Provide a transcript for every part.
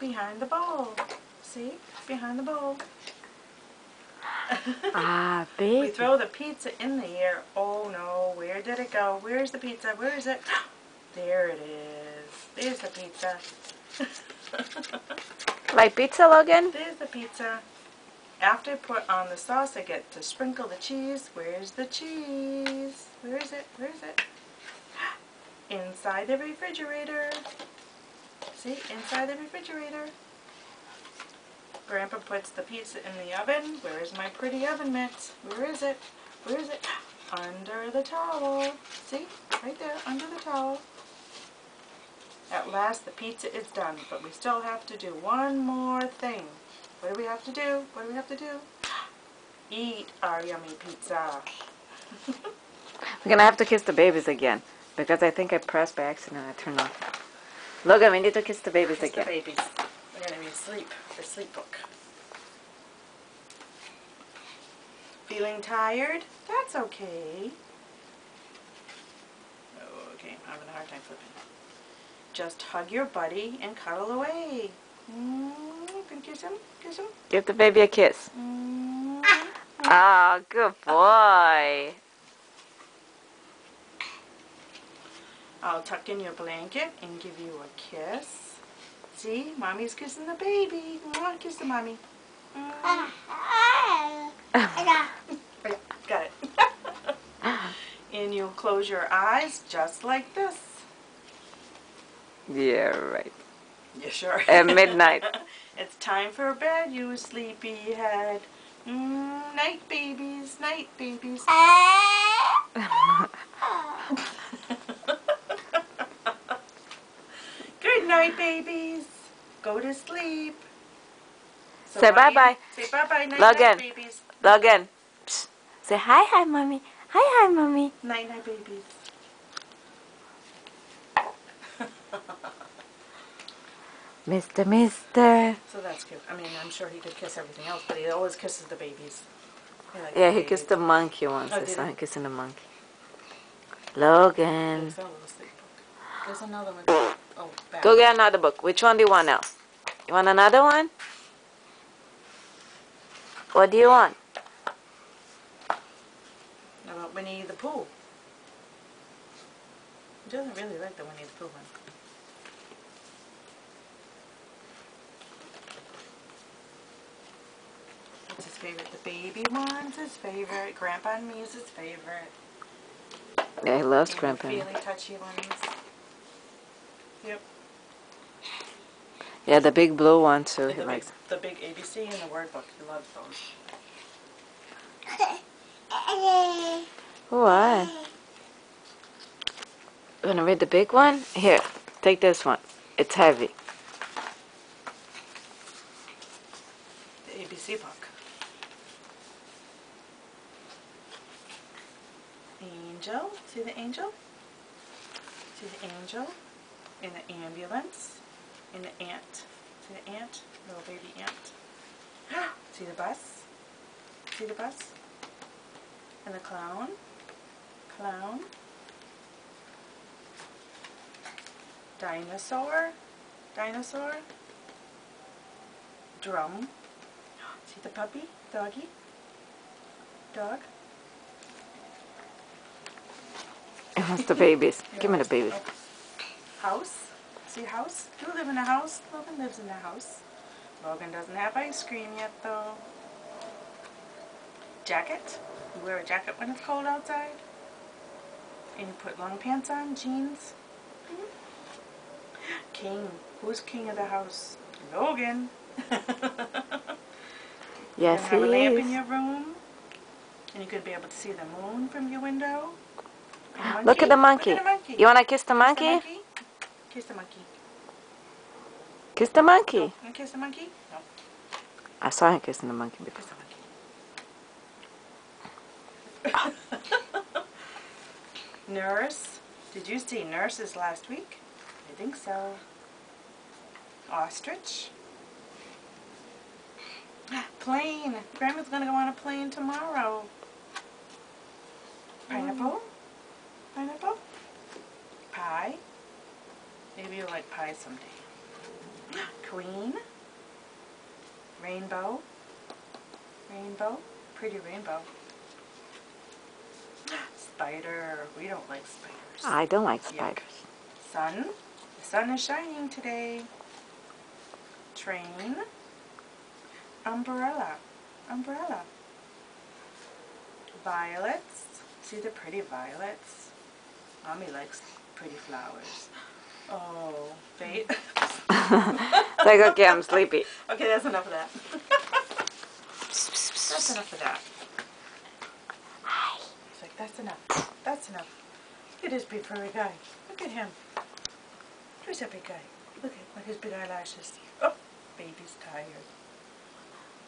behind the bowl. See? Behind the bowl. Ah, baby. We throw the pizza in the air. Oh no, where did it go? Where's the pizza? Where is it? There it is. There's the pizza. Like pizza, Logan? There's the pizza. After I put on the sauce, I get to sprinkle the cheese. Where's the cheese? Where is it? Where is it? Inside the refrigerator. See? Inside the refrigerator. Grandpa puts the pizza in the oven. Where is my pretty oven mitts? Where is it? Where is it? Under the towel. See? Right there, under the towel. At last the pizza is done, but we still have to do one more thing. What do we have to do? What do we have to do? Eat our yummy pizza. We're gonna have to kiss the babies again, because I think I pressed by accident and I turned off. Logan, we need to kiss the babies Kiss again. the babies. We're going to read sleep, the sleep book. Feeling tired? That's okay. Oh, okay, I'm having a hard time flipping. Just hug your buddy and cuddle away. Can kiss him? Kiss him? Give the baby a kiss. Oh, good boy. I'll tuck in your blanket and give you a kiss. See? Mommy's kissing the baby. Kiss the mommy. Got it. And you'll close your eyes just like this. Yeah, right. Yeah, sure. At midnight. It's time for bed, you sleepyhead. Night, babies. Night, babies. Good night, babies. Go to sleep. So Say bye-bye. Say bye-bye. Night, Logan. night, babies. Logan. Psst. Say hi, mommy. Hi, mommy. Night, night, babies. Mister. So that's cute. I mean, I'm sure he could kiss everything else, but he always kisses the babies. Yeah, he kissed the monkey once. Oh, I did saw he? him kissing the monkey. Logan. There's that little sleep book. There's another one. Oh, back. Go get another book. Which one do you want now? You want another one? What do you want? How about Winnie the Pooh? He doesn't really like the Winnie the Pooh one. What's his favorite? The baby one's his favorite. Grandpa and me is his favorite. Yeah, he loves And Grandpa. the feely touchy ones. Yep. Yeah, the big blue one too. And He the, likes. the big ABC and the word book. He loves those. What? You wanna read the big one? Here, take this one. It's heavy. The ABC book. Angel. See the angel? See the angel? In the ambulance. In the ant. See the ant? Little baby ant. See the bus? See the bus? And the clown? Clown. Dinosaur? Dinosaur? Drum. See the puppy? Doggy? Dog? It wants the babies. Give me the babies. House? See house? Do you live in a house? Logan lives in a house. Logan doesn't have ice cream yet though. Jacket? You wear a jacket when it's cold outside? And you put long pants on? Jeans? King. Who's king of the house? Logan. Yes, You he have a lamp in is. your room? And you could be able to see the moon from your window? And Look at the monkey. Look at the monkey. You wanna kiss the Kiss the monkey? monkey? Kiss the monkey. Kiss the monkey. No. Want to kiss the monkey? No. I saw him kissing the monkey before. Kiss the monkey. Nurse. Did you see nurses last week? I think so. Ostrich. Plane. Grandma's going to go on a plane tomorrow. Pineapple. Pineapple. Pie. Maybe you'll like pie someday. Queen. Rainbow. Rainbow. Pretty rainbow. Spider. We don't like spiders. I don't like Yuck. spiders. Sun. The sun is shining today. Train. Umbrella. Umbrella. Violets. See the pretty violets? Mommy likes pretty flowers. Oh, fate. It's like, okay, I'm sleepy. Okay, that's enough of that. That's enough of that. It's like, that's enough. That's enough. Look at this big furry guy. Look at him. Who's that big guy? Look at his big eyelashes. Oh, baby's tired.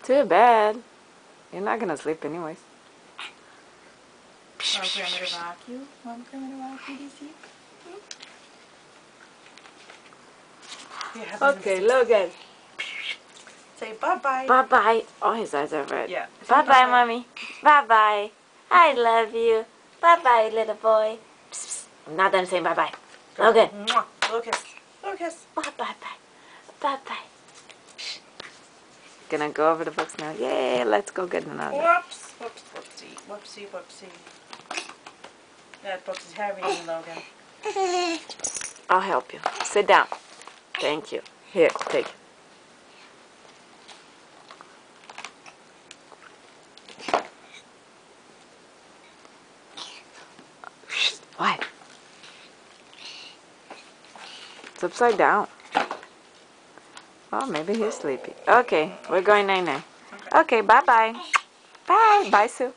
Too bad. You're not gonna sleep anyways. Want Grandma to rock you? Want Grandma to rock you, DC? Yeah, Okay, Logan. Say bye-bye. Bye-bye. Oh, his eyes are red. Yeah. Bye-bye, Mommy. Bye-bye. I love you. Bye-bye, little boy. Psst, psst. I'm not done saying bye-bye. Logan. Mwah. Lucas. Lucas. Bye-bye. Bye-bye. Gonna go over the books now. Yay, let's go get another. Whoops. Whoops. Whoopsie. Whoopsie. Whoopsie. That book is heavy, Logan. I'll help you. Sit down. Thank you. Here, take it. What? It's upside down. Oh, maybe he's sleepy. Okay, we're going night-night. Okay, bye-bye. Bye. Bye, Sue.